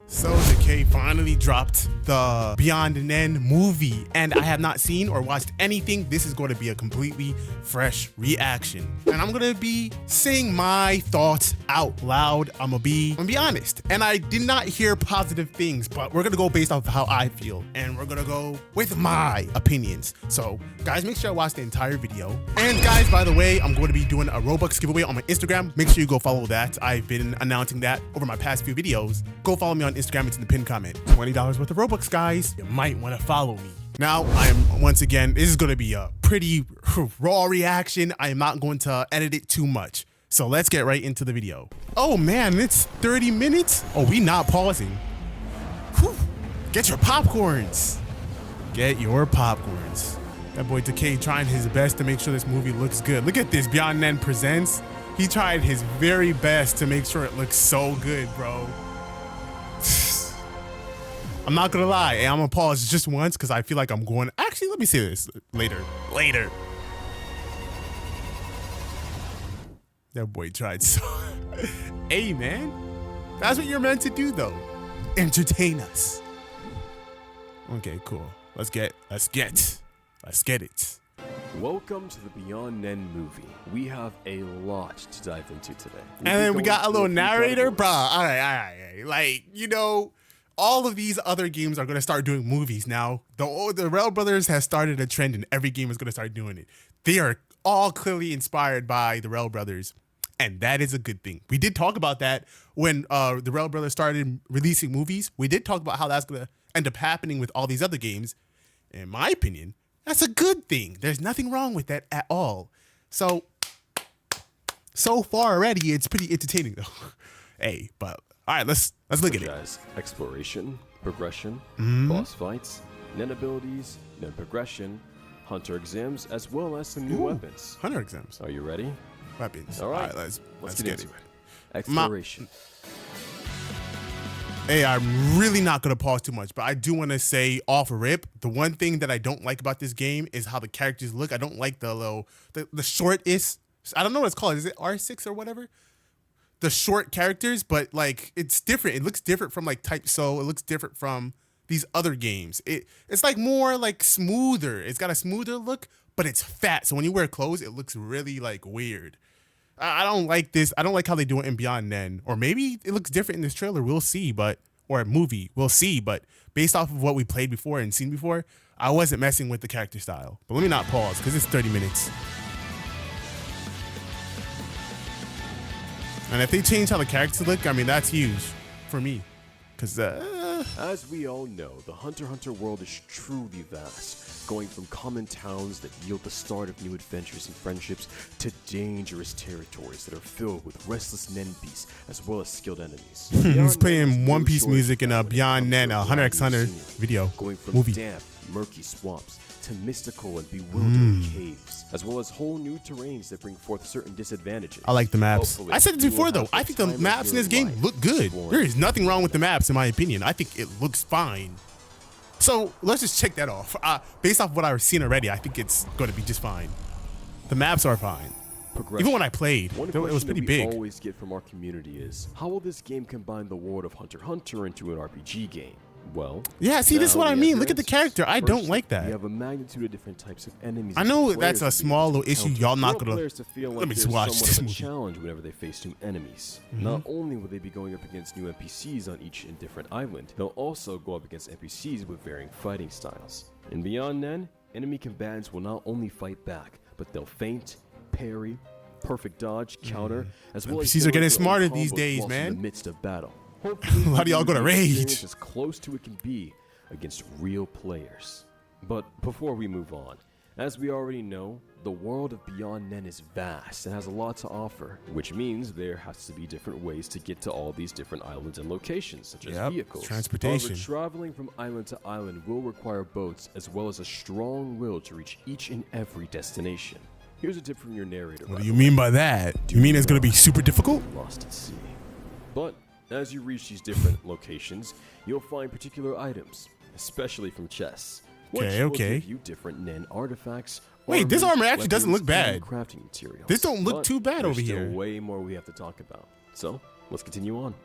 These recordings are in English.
So Decay finally dropped the Beyond Nen movie, and I have not seen or watched anything. This is going to be a completely fresh reaction, and I'm gonna be saying my thoughts out loud. I'm gonna be honest, and I did not hear positive things, but we're gonna go based off of how I feel, and we're gonna go with my opinions. So guys, make sure I watch the entire video. And guys, by the way, I'm going to be doing a Robux giveaway on my Instagram. Make sure you go follow that. I've been announcing that over my past few videos. Go follow me on Instagram. It's in the pinned comment. $20 worth of Robux, guys. You might want to follow me. Now, I am once again, this is going to be a pretty raw reaction. I am not going to edit it too much. So let's get right into the video. Oh man, it's 30 minutes. Oh, we not pausing. Whew. Get your popcorns. Get your popcorns. That boy Decay trying his best to make sure this movie looks good. Look at this, Beyond Nen Presents. He tried his very best to make sure it looks so good, bro. I'm not gonna lie, I'm gonna pause just once because I feel like I'm going. Actually, let me say this later. That boy tried so. Hey man, that's what you're meant to do though. Entertain us. Okay, cool. Let's get it. Welcome to the Beyond Nen movie. We have a lot to dive into today. And then we got a little narrator, bro. All right. Like, you know, all of these other games are going to start doing movies now. The Rail Brothers has started a trend, and every game is going to start doing it. They are all clearly inspired by the Rail Brothers, and that is a good thing. We did talk about that when the Rail Brothers started releasing movies. We did talk about how that's going to end up happening with all these other games. In my opinion, that's a good thing. There's nothing wrong with that at all. So far already, it's pretty entertaining though. Hey, but all right, let's look at it. Guys, exploration, progression, boss fights, Nen abilities, Nen progression, hunter exams, as well as some new weapons. Hunter exams. Are you ready? Weapons. All right, let's get into it. Exploration. Hey, I'm really not gonna pause too much, but I do want to say off rip, the one thing that I don't like about this game is how the characters look. I don't like the shortest. I don't know what it's called. Is it R6 or whatever? The short characters, but like it's different. It looks different from like Type So. It looks different from these other games. It's like more like smoother. It's got a smoother look, but it's fat. So when you wear clothes, it looks really like weird. I don't like this. I don't like how they do it in Beyond Nen. Or maybe it looks different in this trailer. We'll see, or a movie. We'll see. But based off of what we played before and seen before, I wasn't messing with the character style. But let me not pause because it's 30 minutes. And if they change how the characters look, I mean, that's huge for me. Because, as we all know, the Hunter x Hunter world is truly vast, going from common towns that yield the start of new adventures and friendships to dangerous territories that are filled with restless Nen beasts as well as skilled enemies. He's playing One Piece music in a Beyond Nen, Hunter x Hunter video, going from movie. Damp, murky swamps to mystical and bewildering caves, as well as whole new terrains that bring forth certain disadvantages. I like the maps. Hopefully, I said it before though. I think the maps in this game look good. There is nothing wrong with the maps in my opinion. I think it looks fine. So let's just check that off. Based off what I've seen already, I think it's going to be just fine. The maps are fine. Even when I played, it was pretty big. One question we always get from our community is, how will this game combine the world of Hunter x Hunter into an RPG game? Well, yeah, see, this is what I mean. Look at the character. I don't like that. We have a magnitude of different types of enemies. I know that's a small little issue. Y'all not gonna. Let me watch this movie. Challenge whenever they face new enemies. Not only will they be going up against new NPCs on each and different island, they'll also go up against NPCs with varying fighting styles. In Beyond Nen, enemy combatants will not only fight back, but they'll feint, parry, perfect dodge, counter, as well as NPCs are getting smarter these days, man. In the midst of battle. A lot of y'all gonna rage. As close to it can be against real players. But before we move on, as we already know, the world of Beyond Nen is vast and has a lot to offer, which means there has to be different ways to get to all these different islands and locations, such as vehicles. Transportation. However, traveling from island to island will require boats as well as a strong will to reach each and every destination. Here's a tip from your narrator. What do you mean by that? Do you mean it's gonna be super difficult? Lost at sea. But as you reach these different locations, you'll find particular items, especially from chests. Okay. Will give you different Nen artifacts. Wait, this armor actually doesn't look bad. Crafting materials. This don't look too bad over here. There's still way more we have to talk about. So let's continue on.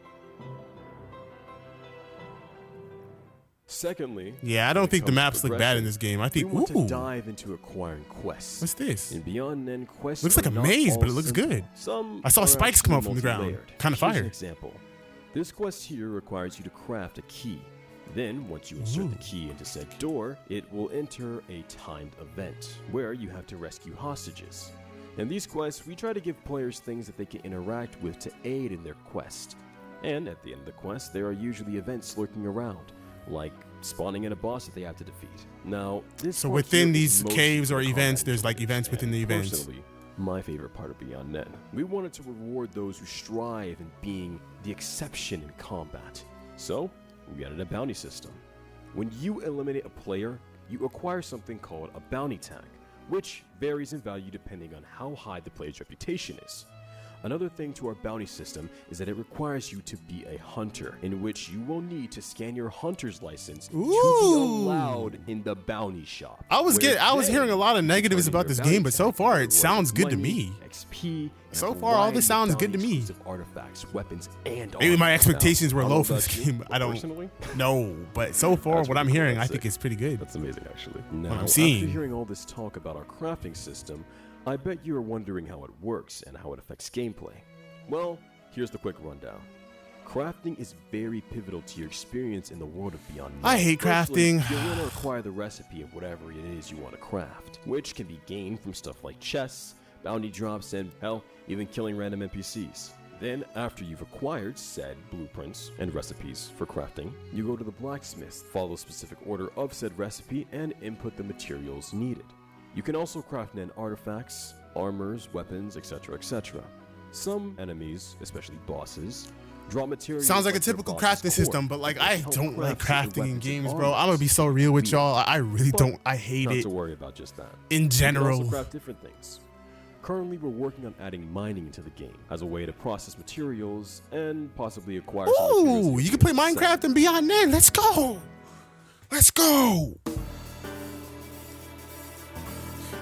Secondly, yeah, I don't think the maps look bad in this game. I think, we want to dive into acquiring quests. What's this? And beyond Nen, quests looks like a maze, but it looks good. Some I saw spikes come up from the ground. Kind of fire. An example. This quest here requires you to craft a key. Then, once you insert the key into said door, it will enter a timed event where you have to rescue hostages. In these quests, we try to give players things that they can interact with to aid in their quest. And at the end of the quest, there are usually events lurking around, like spawning in a boss that they have to defeat. Now, so within these caves or events, there's like events within the events. Personally, my favorite part of Beyond Nen. We wanted to reward those who strive in being the exception in combat. So, we added a bounty system. When you eliminate a player, you acquire something called a bounty tag, which varies in value depending on how high the player's reputation is. Another thing to our bounty system is that it requires you to be a hunter, in which you will need to scan your hunter's license to be allowed in the bounty shop. I was hearing a lot of negatives about this game, but so far it sounds good to me. XP, so far all this sounds good to me. Artifacts, weapons, and maybe my expectations were low for this game. I don't know, but so far what I'm hearing, I think it's pretty good. That's amazing, actually. Now, what I'm seeing. After hearing all this talk about our crafting system, I bet you are wondering how it works and how it affects gameplay. Well, here's the quick rundown. Crafting is very pivotal to your experience in the world of Beyond Nen. I hate crafting. You'll want to acquire the recipe of whatever it is you want to craft, which can be gained from stuff like chests, bounty drops, and hell, even killing random NPCs. Then, after you've acquired said blueprints and recipes for crafting, you go to the blacksmith, follow a specific order of said recipe, and input the materials needed. You can also craft Nen artifacts, armors, weapons, etc., etc. Some enemies, especially bosses, draw materials. Sounds like a typical crafting system, but like I don't like crafting in games, bro. I'm gonna be so real with y'all. I really don't. I hate it. Not to worry about just that. In general, you can also craft different things. Currently, we're working on adding mining into the game as a way to process materials and possibly acquire some materials. Ooh, you can play Minecraft and Beyond Nen. Let's go. Let's go.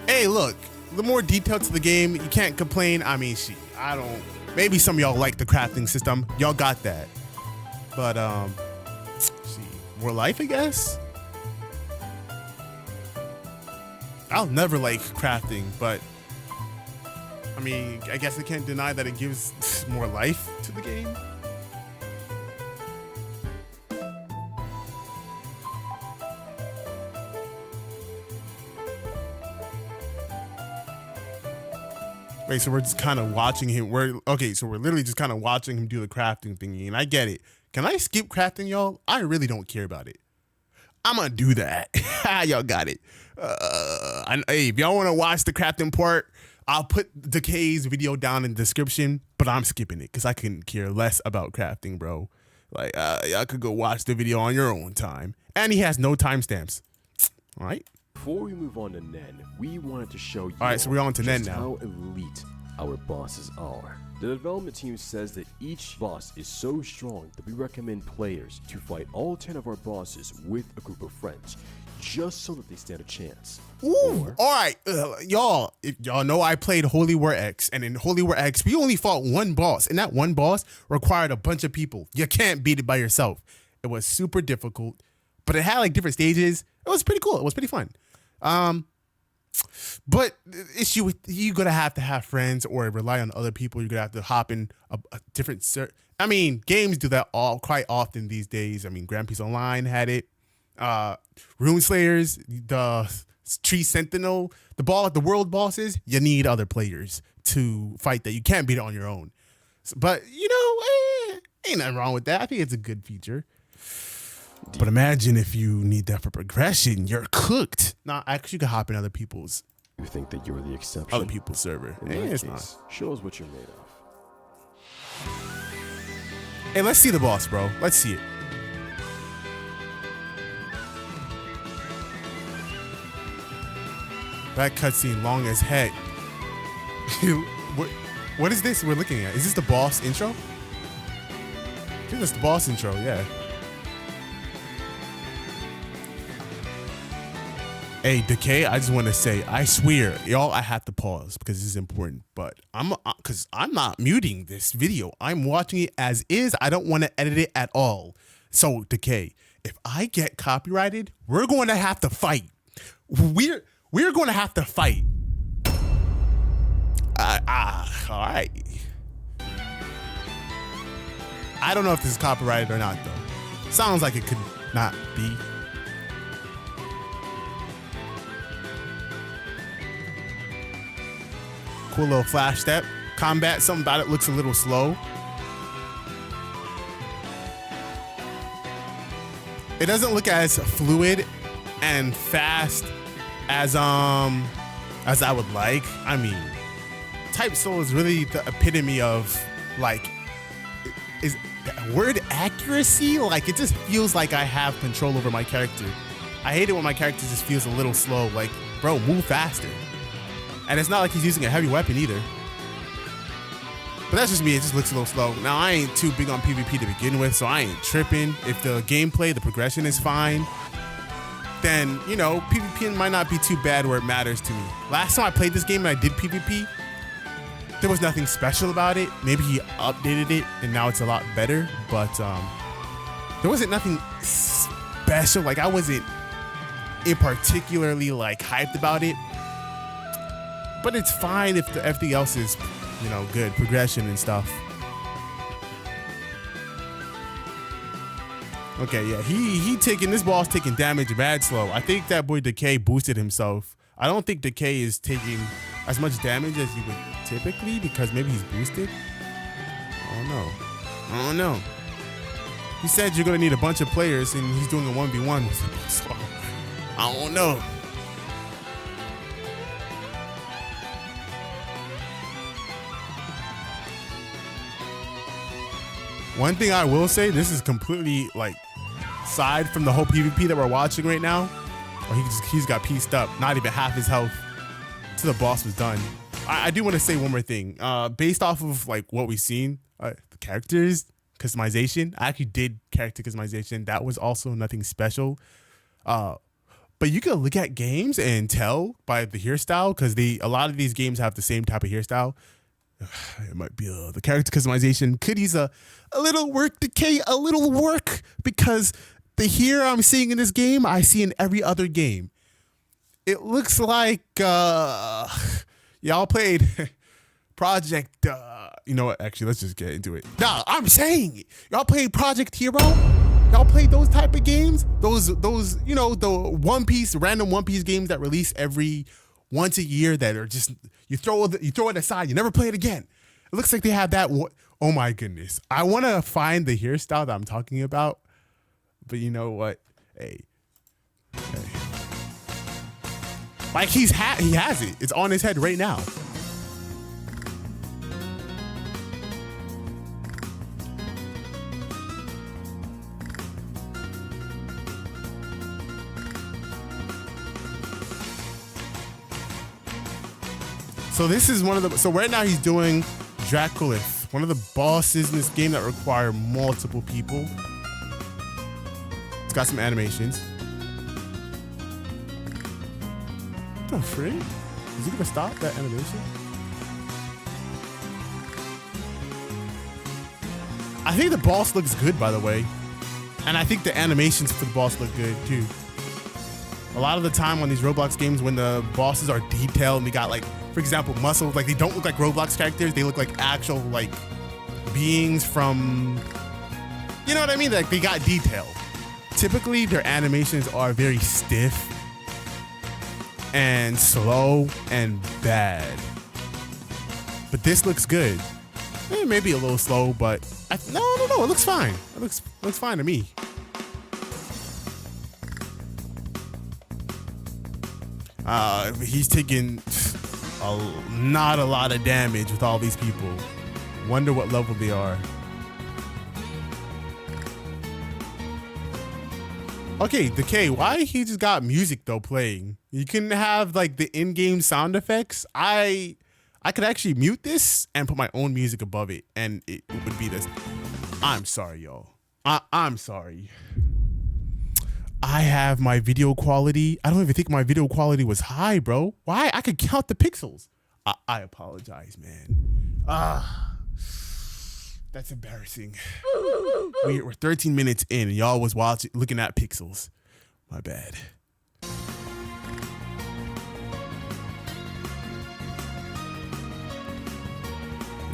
Hey, look, the more detail to the game, you can't complain. I mean, I don't. Maybe some of y'all like the crafting system. Y'all got that. But, more life, I guess? I'll never like crafting, but, I mean, I guess I can't deny that it gives more life to the game. Wait, so we're just kind of watching him. So we're literally just kind of watching him do the crafting thingy, and I get it. Can I skip crafting, y'all? I really don't care about it. I'm gonna do that. Y'all got it. Hey, if y'all want to watch the crafting part, I'll put Decay's video down in the description, but I'm skipping it because I couldn't care less about crafting, bro. Like, y'all could go watch the video on your own time. And he has no timestamps. All right. Before we move on to Nen, we wanted to show you so we're on to Nen now. How elite our bosses are. The development team says that each boss is so strong that we recommend players to fight all 10 of our bosses with a group of friends, just so that they stand a chance. Ooh, all right, y'all. Y'all know I played Holy War X, and in Holy War X, we only fought one boss, and that one boss required a bunch of people. You can't beat it by yourself. It was super difficult, but it had like different stages. It was pretty cool. It was pretty fun. But the issue with you're gonna have to have friends or rely on other people. You're gonna have to hop in a different. I mean, games do that quite often these days. I mean, Grand Prix Online had it. Rune Slayers, the Tree Sentinel, the world bosses. You need other players to fight that. You can't beat it on your own. But ain't nothing wrong with that. I think it's a good feature. But imagine if you need that for progression, you're cooked. Nah, actually, you can hop in other people's. You think that you're the exception? Other people's server. It's not. Show us what you're made of. Hey, let's see the boss, bro. Let's see it. That cutscene long as heck. What is this we're looking at? Is this the boss intro? I think that's the boss intro, yeah. Hey, Decay, I just want to say, I swear, y'all, I have to pause because this is important, but I'm not muting this video. I'm watching it as is. I don't want to edit it at all. So, Decay, if I get copyrighted, we're going to have to fight. We're going to have to fight. All right. I don't know if this is copyrighted or not, though. Sounds like it could not be. Cool little flash step. Combat, something about it looks a little slow. It doesn't look as fluid and fast as I would like. I mean, Type Soul is really the epitome of like, is word accuracy? Like, it just feels like I have control over my character. I hate it when my character just feels a little slow. Like, bro, move faster. And it's not like he's using a heavy weapon either. But that's just me, it just looks a little slow. Now, I ain't too big on PvP to begin with, so I ain't tripping. If the gameplay, the progression is fine, then, you know, PvP might not be too bad where it matters to me. Last time I played this game and I did PvP, there was nothing special about it. Maybe he updated it and now it's a lot better, but there wasn't nothing special. Like, I wasn't in particularly like hyped about it, but it's fine if everything else is, you know, good progression and stuff. Okay, yeah, he taking, this boss taking damage bad slow. I think that boy Decay boosted himself. I don't think Decay is taking as much damage as you would typically because maybe he's boosted. I don't know. He said you're gonna need a bunch of players and he's doing a 1v1 with him, so I don't know. One thing I will say, this is completely like side from the whole PvP that we're watching right now. Or he's got pieced up, not even half his health till the boss was done. I do want to say one more thing. Based off of like what we've seen, the characters customization, I actually did character customization. That was also nothing special. But you can look at games and tell by the hairstyle, because a lot of these games have the same type of hairstyle. It might be the character customization could use a little work, Decay, a little work, because the hair I'm seeing in this game, I see in every other game. It looks like y'all played Project. You know what? Actually, let's just get into it. Nah, I'm saying y'all played Project Hero. Y'all played those type of games. Those you know, the random One Piece games that release every once a year that are just you throw it aside. You never play it again. It looks like they have that. Oh my goodness! I want to find the hairstyle that I'm talking about, but you know what? Hey. Like he has it. It's on his head right now. So this is one of the, so right now he's doing Draculith, one of the bosses in this game that require multiple people. It's got some animations. What the frick? Is he gonna stop that animation? I think the boss looks good, by the way. And I think the animations for the boss look good too. A lot of the time on these Roblox games, when the bosses are detailed and they got like, for example, muscles, like they don't look like Roblox characters, they look like actual like beings from, you know what I mean? Like they got detail. Typically their animations are very stiff and slow and bad. But this looks good. Maybe a little slow, but no, it looks fine. It looks fine to me. He's taking not a lot of damage with all these people. Wonder what level they are. Okay, Decay, why he just got music though playing? You can have like the in-game sound effects. I could actually mute this and put my own music above it, and it would be this. I'm sorry, y'all. I'm sorry. I have my video quality. I don't even think my video quality was high, bro. Why? I could count the pixels. I apologize, man. That's embarrassing. We're 13 minutes in and y'all was looking at pixels. My bad.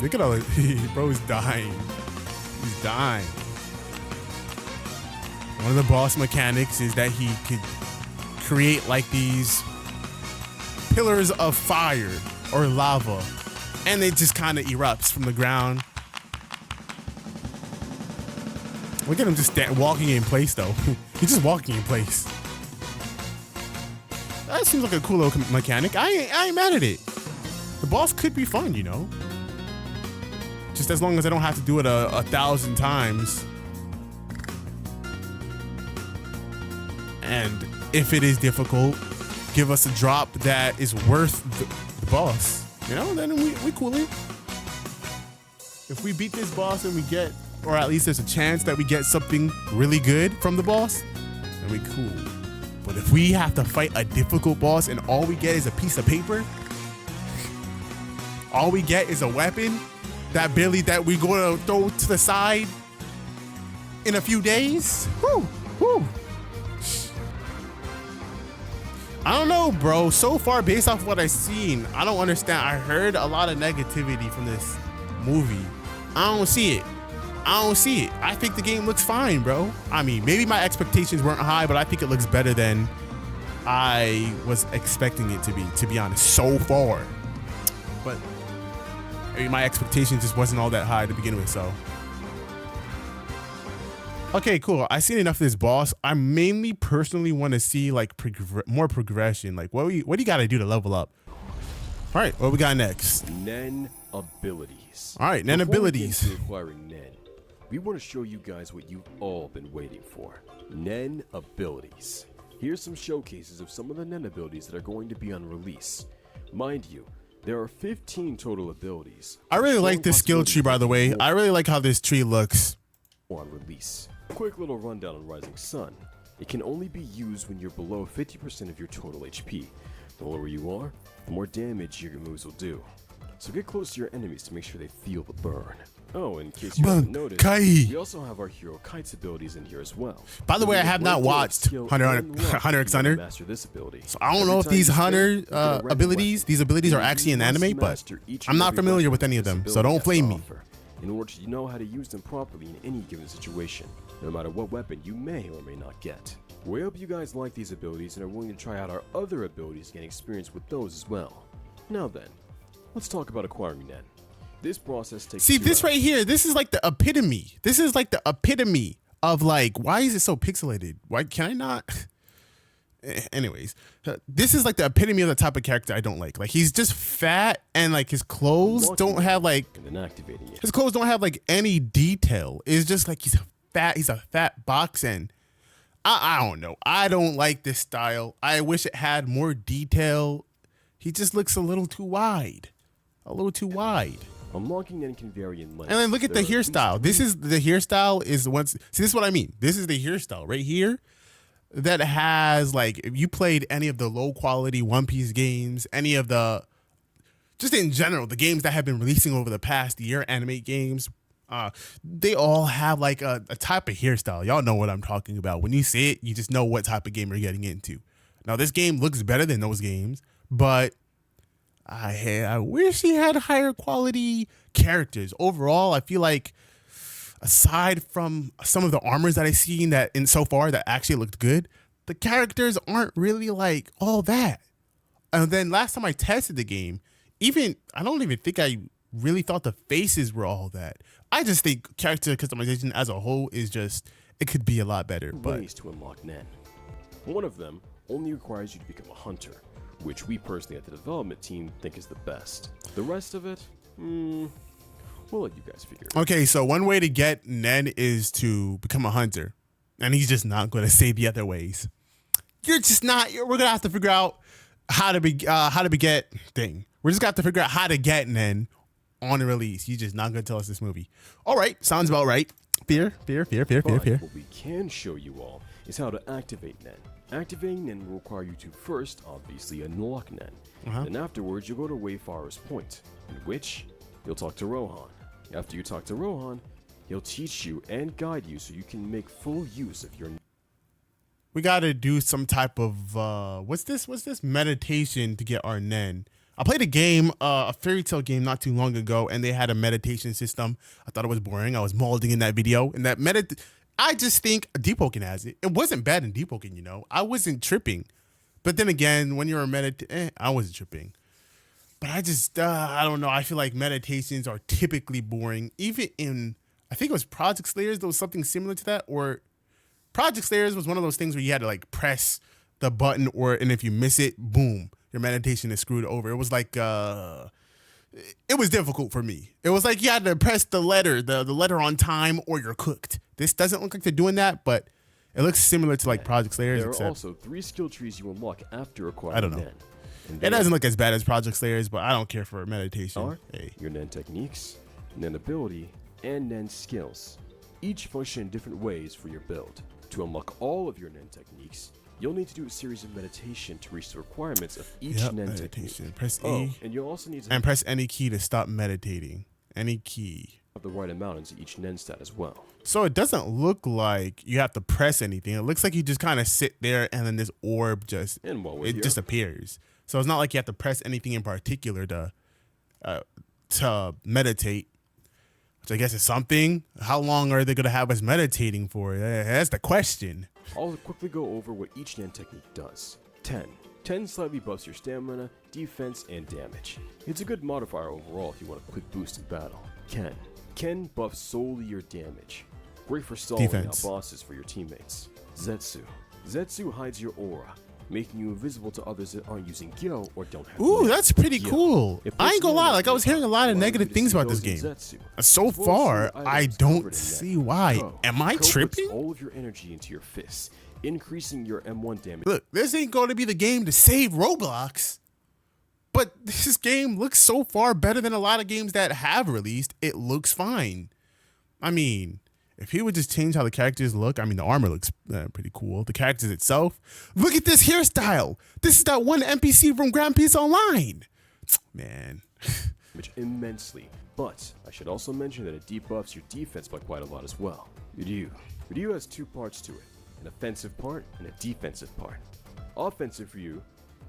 Look at all this. Bro is dying. He's dying. One of the boss mechanics is that he could create like these pillars of fire or lava, and it just kind of erupts from the ground. Look at him just walking in place though. He's just walking in place. That seems like a cool little mechanic. I ain't mad at it. The boss could be fun, you know? Just as long as I don't have to do it a 1,000 times. And if it is difficult, give us a drop that is worth the boss. You know, then we cool it. If we beat this boss and we get, or at least there's a chance that we get something really good from the boss, then we cool. But if we have to fight a difficult boss and all we get is a piece of paper, all we get is a weapon that we gonna throw to the side in a few days, whoo. I don't know, bro. So far, based off what I've seen, I don't understand. I heard a lot of negativity from this movie. I don't see it. I think the game looks fine, bro. I mean, maybe my expectations weren't high, but I think it looks better than I was expecting it to be honest, so far. But maybe my expectations just wasn't all that high to begin with, so. Okay, cool. I've seen enough of this boss. I mainly personally want to see like more progression. Like what do you got to do to level up? All right, what we got next? Nen abilities. All right, Nen abilities. Before we get to acquiring Nen, we want to show you guys what you've all been waiting for. Nen abilities. Here's some showcases of some of the Nen abilities that are going to be on release. Mind you, there are 15 total abilities. I really like this skill tree, by the way. I really like how this tree looks. On release. Quick little rundown on Rising Sun. It can only be used when you're below 50% of your total HP. The lower you are, the more damage your moves will do. So get close to your enemies to make sure they feel the burn. Oh, in case you haven't noticed, we also have our hero Kite's abilities in here as well. By the way, I have not watched Hunter x Hunter, master this ability. So I don't know if these Hunter these abilities are actually in anime, but I'm not familiar with any of them, so don't blame me. In order to know how to use them properly in any given situation, no matter what weapon you may or may not get. We hope you guys like these abilities and are willing to try out our other abilities and gain experience with those as well. Now then, let's talk about acquiring Nen. This process takes this right here, this is like the epitome. This is like the epitome of like, why is it so pixelated? Why can I not? Anyways, this is like the epitome of the type of character I don't like. Like he's just fat and like his clothes don't have like, his clothes don't have like any detail. It's just like he's a fat box, and I don't know. I don't like this style. I wish it had more detail. He just looks a little too wide. Unlocking Nen can vary in length. And then look at the hairstyle. This is the hairstyle is once. See, this is what I mean. This is the hairstyle right here that has like, if you played any of the low quality One Piece games, any of the, just in general, the games that have been releasing over the past year, anime games, they all have like a type of hairstyle. Y'all know what I'm talking about. When you see it, you just know what type of game you're getting into. Now this game looks better than those games, but I wish he had higher quality characters. Overall, I feel like aside from some of the armors that I've seen that in so far that actually looked good, the characters aren't really like all that. And then last time I tested the game, I don't even think I really thought the faces were all that. I just think character customization as a whole is just, it could be a lot better. But ways to unlock Nen. One of them only requires you to become a hunter, which we personally at the development team think is the best. The rest of it, we'll let you guys figure it out. Okay, so one way to get Nen is to become a hunter, and he's just not going to say the other ways. We're going to have to figure out how to beget thing. We're just going to have to figure out how to get Nen on the release. You're just not going to tell us this movie. All right, sounds about right. Fear. What we can show you all is how to activate Nen. Activating Nen will require you to first, obviously, unlock Nen. Then afterwards, you'll go to Wayfarer's Point, in which you'll talk to Rohan. After you talk to Rohan, he'll teach you and guide you so you can make full use of your... We gotta do some type of what's this meditation to get our Nen. I played a game, a fairy tale game not too long ago, and they had a meditation system. I thought it was boring. I was molding in that video, and that I just think Deepoken has it. It wasn't bad in Deepoken, you know. I wasn't tripping, but then again, when you're a I wasn't tripping. But I just I don't know. I feel like meditations are typically boring. Even in, I think it was Project Slayers, there was something similar to that, or Project Slayers was one of those things where you had to like press the button, and if you miss it, boom, your meditation is screwed over. It was like it was difficult for me. It was like you had to press the letter on time, or you're cooked. This doesn't look like they're doing that, but it looks similar to like Project Slayers. There are also 3 skill trees you unlock after acquiring I don't know. Nen. It doesn't look as bad as Project Slayers, but I don't care for meditation. Your Nen techniques, Nen ability, and Nen skills. Each function in different ways for your build. To unlock all of your Nen techniques, you'll need to do a series of meditation to reach the requirements of each Nen meditation. technique. Press E, and you'll also need to press any key to stop meditating. Any key. Have the right amount into each Nen stat as well. So it doesn't look like you have to press anything. It looks like you just kind of sit there, and then this orb just just appears. So it's not like you have to press anything in particular to meditate. Which I guess is something. How long are they going to have us meditating for? That's the question. I'll quickly go over what each Nen technique does. 10. 10 slightly buffs your stamina, defense, and damage. It's a good modifier overall if you want a quick boost in battle. Ken. Ken buffs solely your damage. Great for stalling out bosses for your teammates. Zetsu. Zetsu hides your aura, making you invisible to others that aren't using Gyo or don't have Ooh, that's pretty cool. I ain't gonna lie, like I was hearing a lot of negative things about this game. So far, I don't see why. Am I tripping? All of your energy into your fists, increasing your M1 damage. Look, this ain't going to be the game to save Roblox, but this game looks so far better than a lot of games that have released. It looks fine. I mean, if he would just change how the characters look, I mean, the armor looks pretty cool. The characters itself, look at this hairstyle. This is that one NPC from Grand Peace Online. Man. Immensely. But I should also mention that it debuffs your defense by quite a lot as well. Ryu has 2 parts to it, an offensive part and a defensive part. Offensive Ryu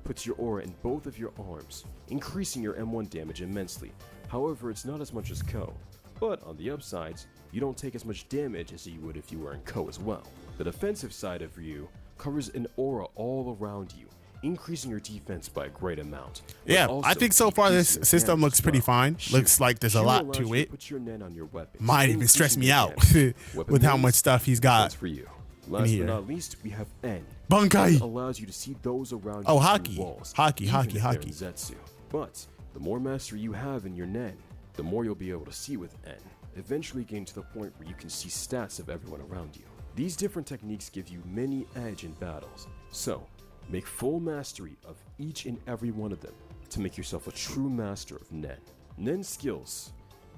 puts your aura in both of your arms, increasing your M1 damage immensely. However, it's not as much as Ko. But on the upsides, you don't take as much damage as you would if you were in Ko as well. The defensive side of Ryu covers an aura all around you, increasing your defense by a great amount. Yeah, I think so far this system looks pretty fine. Looks like there's a lot to it. Put your Nen on your weapon, might even stress me out with how much stuff he's got. For you. Last but not least, we have N. Bankai Allows you to see those around you. Oh, hockey. Walls, Hockey. Zetsu. But the more mastery you have in your Nen, the more you'll be able to see with N. Eventually getting to the point where you can see stats of everyone around you. These different techniques give you many edge in battles. So, make full mastery of each and every one of them to make yourself a true master of Nen. Nen skills.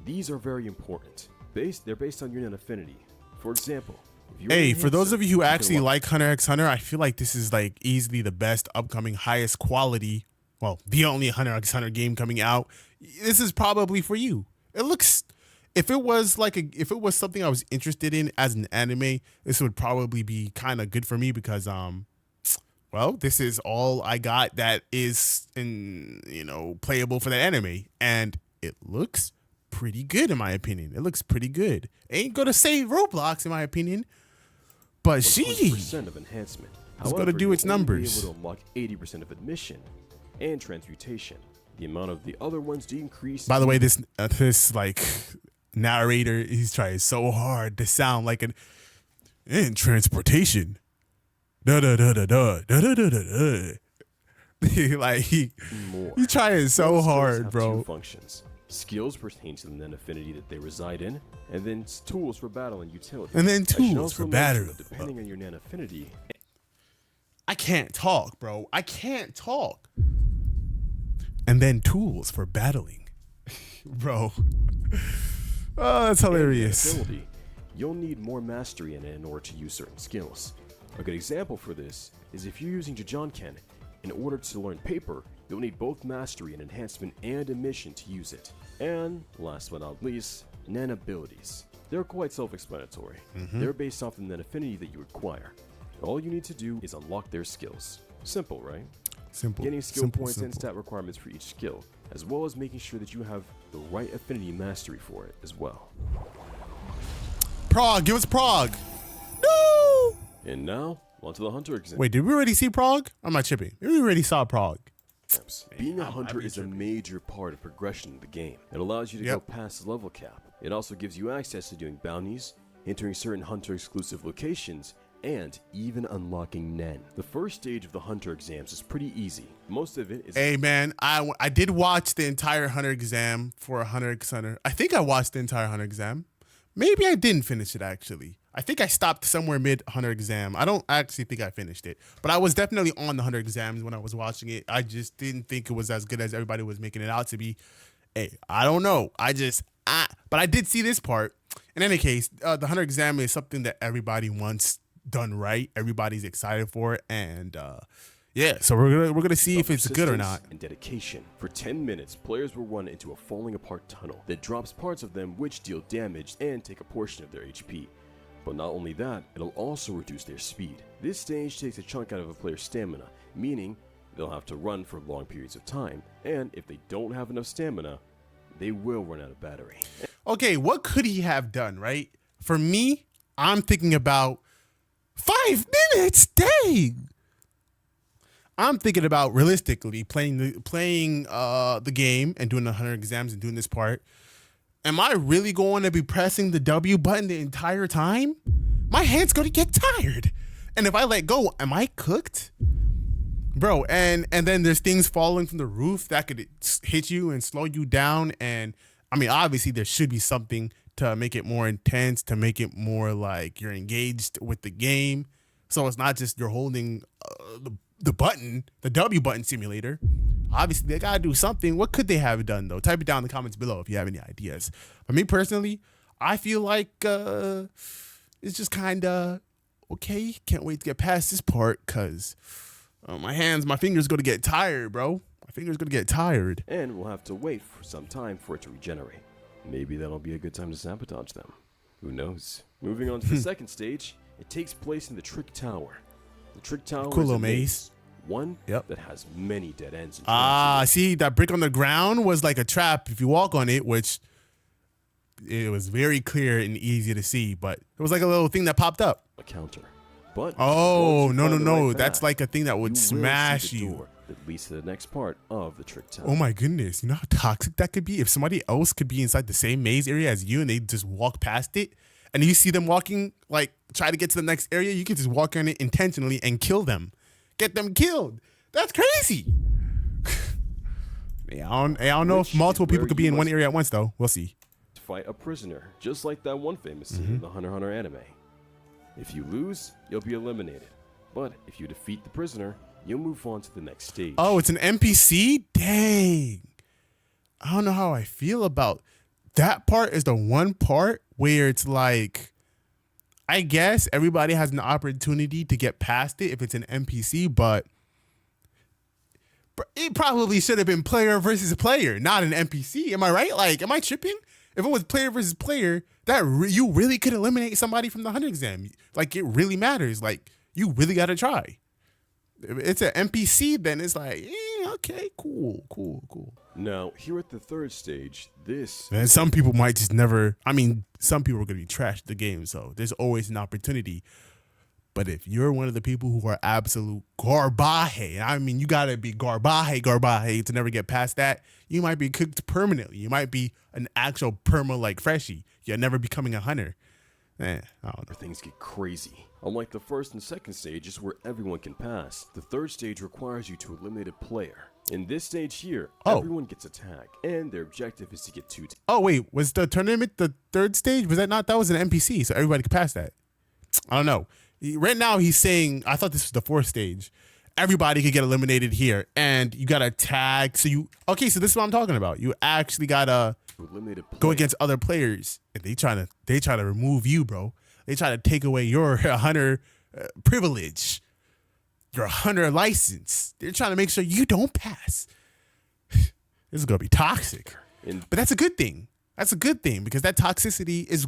These are very important. They're based on your Nen affinity. For example, hey, for those of you who actually like Hunter x Hunter, I feel like this is like easily the best upcoming, highest quality, well, the only Hunter x Hunter game coming out. This is probably for you. It looks, if it was something I was interested in as an anime, this would probably be kind of good for me because well, this is all I got that is playable for that anime, and it looks pretty good in my opinion. It looks pretty good. Ain't gonna save Roblox in my opinion, but of enhancement. It's gonna do its numbers. Be able to unlock 80% of admission and transmutation. The amount of the other ones decrease. By the way, this like narrator, he's trying so hard to sound like in transportation. Da da da da da da da da da. Like he trying so hard, bro. 2 functions. Skills pertain to the Nen affinity that they reside in, and then tools for battle and utility. And then tools for battle. Depending on your Nen affinity. I can't talk, bro. I can't talk. And then tools for battling. Bro. Oh, that's hilarious. Ability, you'll need more mastery in order to use certain skills. A good example for this is if you're using Jajanken, in order to learn paper, you'll need both mastery and enhancement and emission to use it. And last but not least, Nen abilities. They're quite self-explanatory. They're based off the Nen affinity that you acquire. All you need to do is unlock their skills. Simple, right? Simple. Getting skill points and stat requirements for each skill, as well as making sure that you have the right affinity mastery for it as well. Prague, give us Prague. No! And now, onto the Hunter exam. Wait, did we already see Prague? I'm not tripping. We already saw Prague. Being a hunter is a major part of progression in the game. It allows you to go past the level cap. It also gives you access to doing bounties, entering certain hunter exclusive locations, and even unlocking Nen. The first stage of the hunter exams is pretty easy. Most of it is— Hey man, I did watch the entire hunter exam for a Hunter x Hunter. I think I watched the entire hunter exam. Maybe I didn't finish it actually. I think I stopped somewhere mid hunter exam. I don't actually think I finished it, but I was definitely on the hunter exams when I was watching it. I just didn't think it was as good as everybody was making it out to be. Hey, I don't know. But I did see this part. In any case, the hunter exam is something that everybody wants done right. Everybody's excited for it, and yeah. So we're gonna see if it's good or not. And dedication. For 10 minutes, players will run into a falling apart tunnel that drops parts of them which deal damage and take a portion of their HP. But not only that, it'll also reduce their speed. This stage takes a chunk out of a player's stamina, meaning they'll have to run for long periods of time, and if they don't have enough stamina, they will run out of battery. Okay, what could he have done, right? For me, I'm thinking about 5 minutes. Dang. I'm thinking about realistically playing the game and doing the hunter exams and doing this part. Am I really going to be pressing the W button the entire time? My hand's going to get tired. And if I let go, am I cooked? Bro, and then there's things falling from the roof that could hit you and slow you down. And I mean, obviously there should be something to make it more intense, to make it more like you're engaged with the game. So it's not just you're holding the button, the W button simulator. Obviously, they gotta do something. What could they have done though? Type it down in the comments below if you have any ideas. For me personally, I feel like it's just kind of okay. Can't wait to get past this part because my fingers gonna get tired, bro. My fingers gonna get tired. And we'll have to wait for some time for it to regenerate. Maybe that'll be a good time to sabotage them. Who knows? Moving on to the second stage, it takes place in the Trick Tower. The Trick Tower is a maze. One that has many dead ends. See, that brick on the ground was like a trap if you walk on it, which it was very clear and easy to see, but it was like a little thing that popped up. A counter. But no. That's like a thing that would smash you. That leads to the next part of the Trick Tower. Oh my goodness. You know how toxic that could be? If somebody else could be inside the same maze area as you and they just walk past it, and you see them walking, like try to get to the next area, you could just walk on it intentionally and kill them. Get them killed. That's crazy. I don't know if multiple people could be in one area at once, though. We'll see. To fight a prisoner, just like that one famous scene in the Hunter x Hunter anime. If you lose, you'll be eliminated. But if you defeat the prisoner, you'll move on to the next stage. Oh, it's an NPC? Dang. I don't know how I feel about that part. Is the one part where it's like, I guess everybody has an opportunity to get past it if it's an NPC, but it probably should have been player versus player, not an NPC. Am I right? Like, am I tripping? If it was player versus player, you really could eliminate somebody from the hunter exam. Like, it really matters. Like, you really got to try. If it's an NPC, then it's like, okay, cool. Now, here at the third stage, and some people might just never, some people are going to be trashed the game, so there's always an opportunity. But if you're one of the people who are absolute garbage, you got to be garbage to never get past that, you might be cooked permanently. You might be an actual perma like freshie. You're never becoming a hunter. I don't know. Things get crazy. Unlike the first and second stages where everyone can pass, the third stage requires you to eliminate a player. In this stage here, everyone gets a tag, and their objective is to get 2 tags. Oh, wait, was the tournament the third stage? Was that not? That was an NPC, so everybody could pass that. I don't know. Right now, he's saying, I thought this was the fourth stage. Everybody could get eliminated here, and you got to tag. So this is what I'm talking about. You actually got to go against other players, and they try to remove you, bro. They try to take away your hunter privilege, your hunter license. They're trying to make sure you don't pass. This is going to be toxic. But that's a good thing. That's a good thing because that toxicity is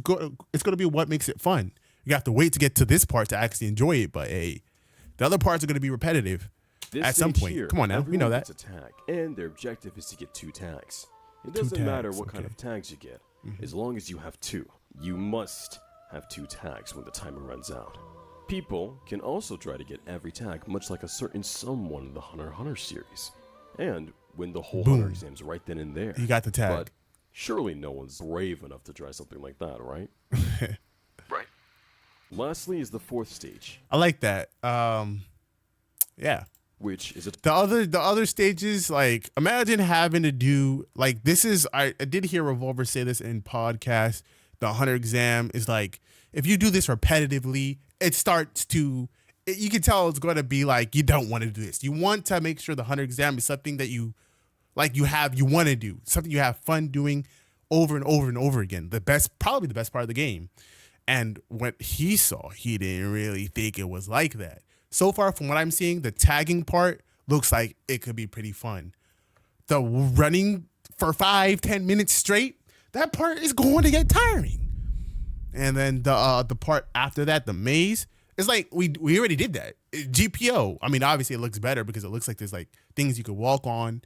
it's going to be what makes it fun. You have to wait to get to this part to actually enjoy it, but hey, the other parts are going to be repetitive at some point. Here, come on now, we know that. It's a tag, and their objective is to get 2 tags. It doesn't matter what kind of tags you get, as long as you have 2. You must have 2 tags when the timer runs out. People can also try to get every tag, much like a certain someone in the Hunter x Hunter series, and win the whole Hunter exams right then and there. You got the tag. But surely no one's brave enough to try something like that, right? Right. Lastly is the 4th stage. I like that. Yeah. Which is the other stages, like imagine having to do like this is I did hear Revolver say this in podcast. The Hunter exam is like if you do this repetitively, it starts to you can tell it's going to be like you don't want to do this. You want to make sure the Hunter exam is something that you want to do, something you have fun doing over and over and over again. Probably the best part of the game. And what he saw, he didn't really think it was like that. So far, from what I'm seeing, the tagging part looks like it could be pretty fun. The running for 5-10 minutes straight, that part is going to get tiring. And then the part after that, the maze, it's like we already did that. GPO, I mean, obviously it looks better because it looks like there's like things you could walk on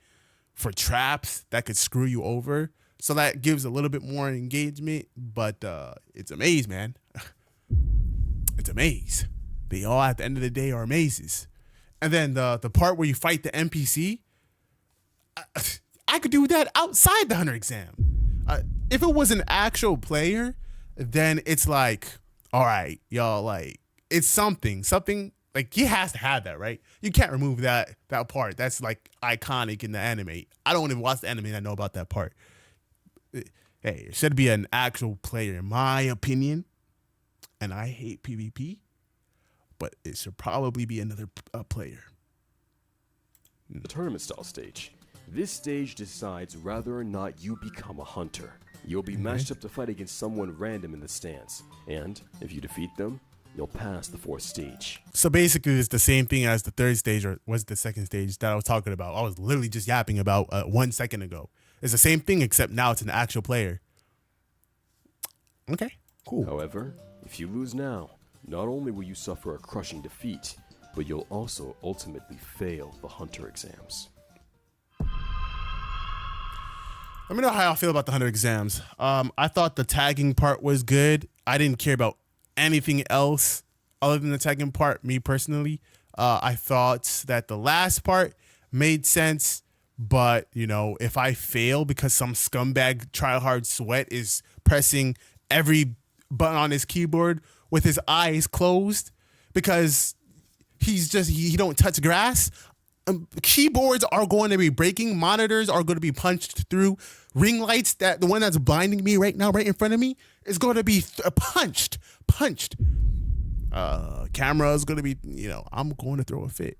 for traps that could screw you over. So that gives a little bit more engagement, but it's a maze, man. It's a maze. They all, at the end of the day, are mazes. And then the part where you fight the NPC, I could do that outside the Hunter exam. If it was an actual player, then it's like, all right, y'all, like, it's something like he has to have that, right? You can't remove that part. That's like iconic in the anime. I don't even watch the anime and I know about that part. Hey, it should be an actual player, in my opinion. And I hate PvP, but it should probably be another player. The tournament style stage. This stage decides whether or not you become a hunter. You'll be matched up to fight against someone random in the stands, and if you defeat them, you'll pass the 4th stage. So basically, it's the same thing as the 3rd stage, or was the 2nd stage that I was talking about. I was literally just yapping about 1 second ago. It's the same thing, except now it's an actual player. Okay, cool. However, if you lose now, not only will you suffer a crushing defeat, but you'll also ultimately fail the Hunter exams. Let me know how I feel about the Hunter exams. I thought the tagging part was good. I didn't care about anything else other than the tagging part, me personally. I thought that the last part made sense, but, you know, if I fail because some scumbag tryhard sweat is pressing every button on his keyboard with his eyes closed because he don't touch grass, keyboards are going to be breaking, monitors are going to be punched through, ring lights, that the one that's blinding me right now right in front of me is going to be punched. Camera is going to be, you know, I'm going to throw a fit.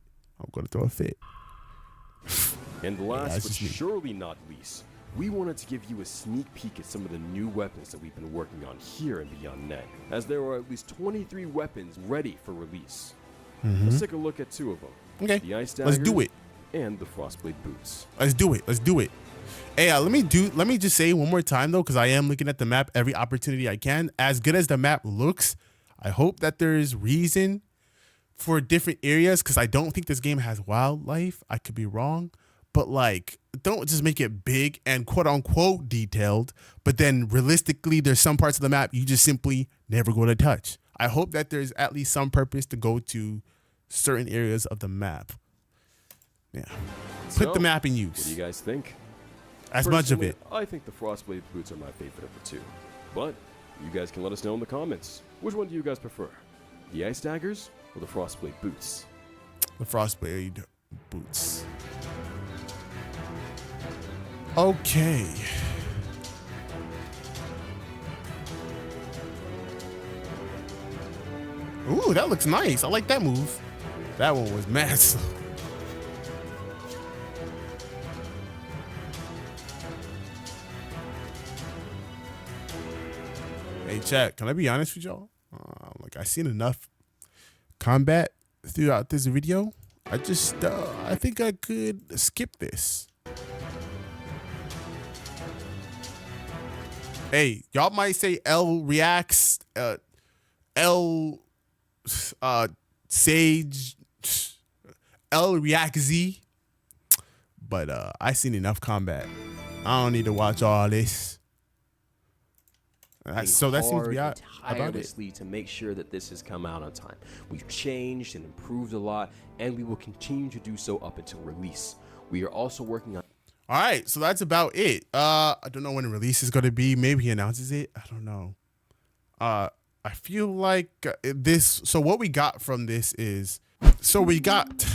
And last but surely not least, we wanted to give you a sneak peek at some of the new weapons that we've been working on here in Beyond Nen, as there are at least 23 weapons ready for release. Let's take a look at 2 of them. Okay, the ice dagger, let's do it. And the frostblade boots. Let's do it. Hey, let me just say one more time though, because I am looking at the map every opportunity I can. As good as the map looks, I hope that there is reason for different areas, because I don't think this game has wildlife. I could be wrong, but like, don't just make it big and quote unquote detailed, but then realistically, there's some parts of the map you just simply never go to touch. I hope that there's at least some purpose to go to certain areas of the map. Yeah. Put the map in use. What do you guys think? As much of it. I think the frostblade boots are my favorite of the 2. But you guys can let us know in the comments. Which one do you guys prefer? The ice daggers or the frostblade boots? The frostblade boots. Okay. Ooh, that looks nice. I like that move. That one was massive. Hey, chat, can I be honest with y'all? Like, I seen enough combat throughout this video. I think I could skip this. Hey, y'all might say L reacts, L Sage, L react Z, but I seen enough combat. I don't need to watch all this. So that seems to be about it. Tirelessly to make sure that this has come out on time. We've changed and improved a lot, and we will continue to do so up until release. We are also working on. All right, so that's about it. I don't know when the release is going to be. Maybe he announces it. I don't know. I feel like this. So what we got from this is, so we got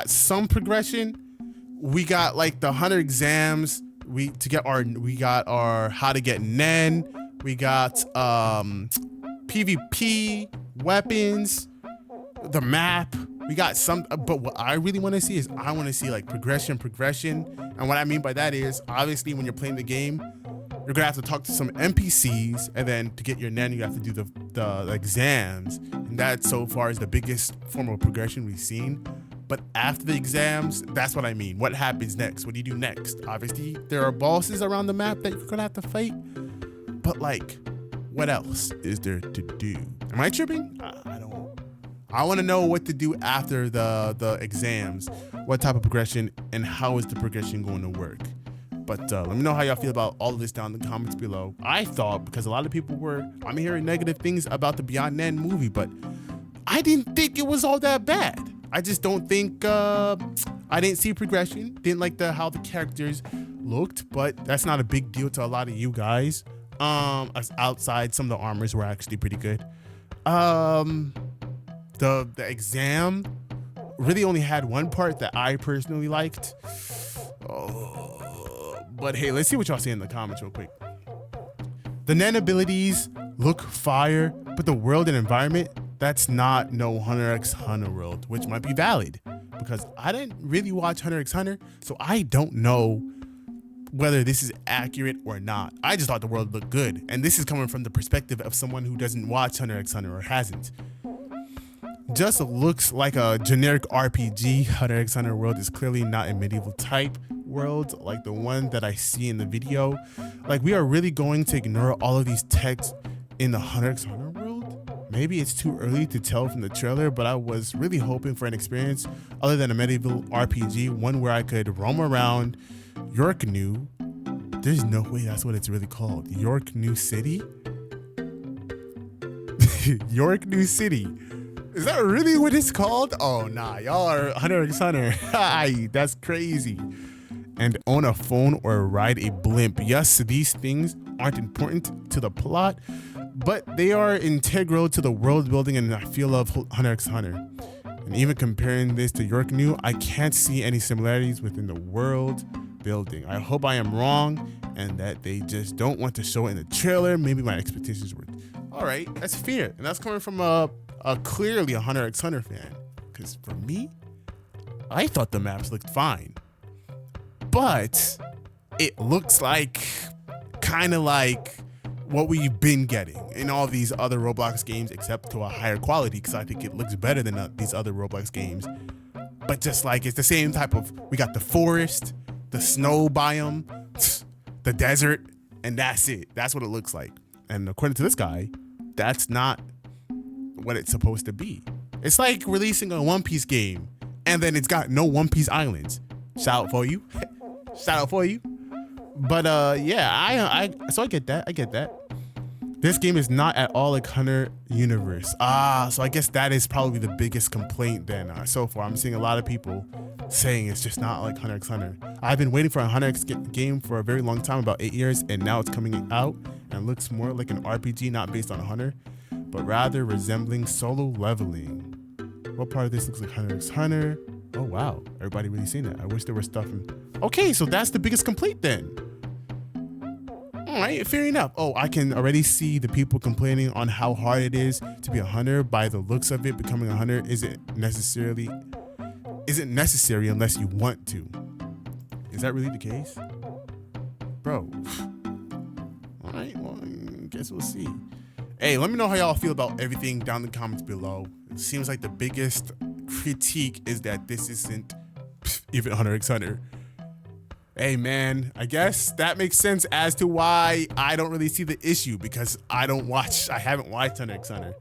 some progression. We got like the 100 exams. We got our how to get Nen. We got PvP, weapons, the map. We got some, but what I really want to see is I want to see like progression. And what I mean by that is obviously when you're playing the game, you're gonna have to talk to some NPCs, and then to get your Nen, you have to do the exams. And that so far is the biggest form of progression we've seen. But after the exams, that's what I mean. What happens next? What do you do next? Obviously, there are bosses around the map that you're gonna have to fight. But like, what else is there to do? Am I tripping? I don't. I want to know what to do after the exams, what type of progression, and how is the progression going to work. But let me know how y'all feel about all of this down in the comments below. I thought, because a lot of people I'm hearing negative things about the Beyond Nen movie, but I didn't think it was all that bad. I just don't think, I didn't see progression. Didn't like how the characters looked, but that's not a big deal to a lot of you guys. Outside, some of the armors were actually pretty good. The exam really only had one part that I personally liked. But hey, let's see what y'all say in the comments real quick. The Nen abilities look fire, but the world and environment, that's not no Hunter x Hunter world, which might be valid because I didn't really watch Hunter x Hunter, so I don't know whether this is accurate or not. I just thought the world looked good, and this is coming from the perspective of someone who doesn't watch Hunter x Hunter or hasn't. Just looks like a generic RPG. Hunter x Hunter world is clearly not a medieval type world like the one that I see in the video. Like, we are really going to ignore all of these texts in the Hunter x Hunter world? Maybe it's too early to tell from the trailer, but I was really hoping for an experience other than a medieval RPG, one where I could roam around York New. There's no way that's what it's really called. York New City? York New City. Is that really what it's called? Oh, nah, y'all are Hunter x Hunter. That's crazy. And own a phone or ride a blimp. Yes, these things aren't important to the plot, but they are integral to the world building and I feel of Hunter x Hunter. And even comparing this to York New, I can't see any similarities within the world building. I hope I am wrong and that they just don't want to show it in the trailer. Maybe my expectations were, all right, that's fair. And that's coming from clearly a Hunter x Hunter fan. Because for me, I thought the maps looked fine. But it looks like, kind of like what we've been getting in all these other Roblox games, except to a higher quality, because I think it looks better than these other Roblox games. But just like, it's the same type of, we got the forest, the snow biome, the desert, and that's it. That's what it looks like. And according to this guy, that's not what it's supposed to be. It's like releasing a One Piece game, and then it's got no One Piece islands. Shout out for you. Shout out for you. But yeah, so I get that. This game is not at all like Hunter universe. So I guess that is probably the biggest complaint then. So far, I'm seeing a lot of people saying it's just not like Hunter x Hunter. I've been waiting for a Hunter x game for a very long time, about 8 years, and now it's coming out and looks more like an RPG, not based on Hunter, but rather resembling solo leveling. What part of this looks like Hunter x Hunter? Oh wow, everybody really seen that. I wish there was stuff in. Okay, so that's the biggest complaint then. All right, fair enough. Oh, I can already see the people complaining on how hard it is to be a hunter by the looks of it. Becoming a hunter isn't necessary unless you want to. Is that really the case? Bro. All right, well, I guess we'll see. Hey, let me know how y'all feel about everything down in the comments below. It seems like the biggest critique is that this isn't even Hunter x Hunter. Hey man, I guess that makes sense as to why I don't really see the issue, because I haven't watched Hunter x Hunter.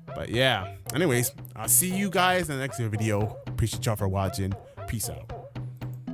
But yeah, anyways, I'll see you guys in the next video. Appreciate y'all for watching. Peace out.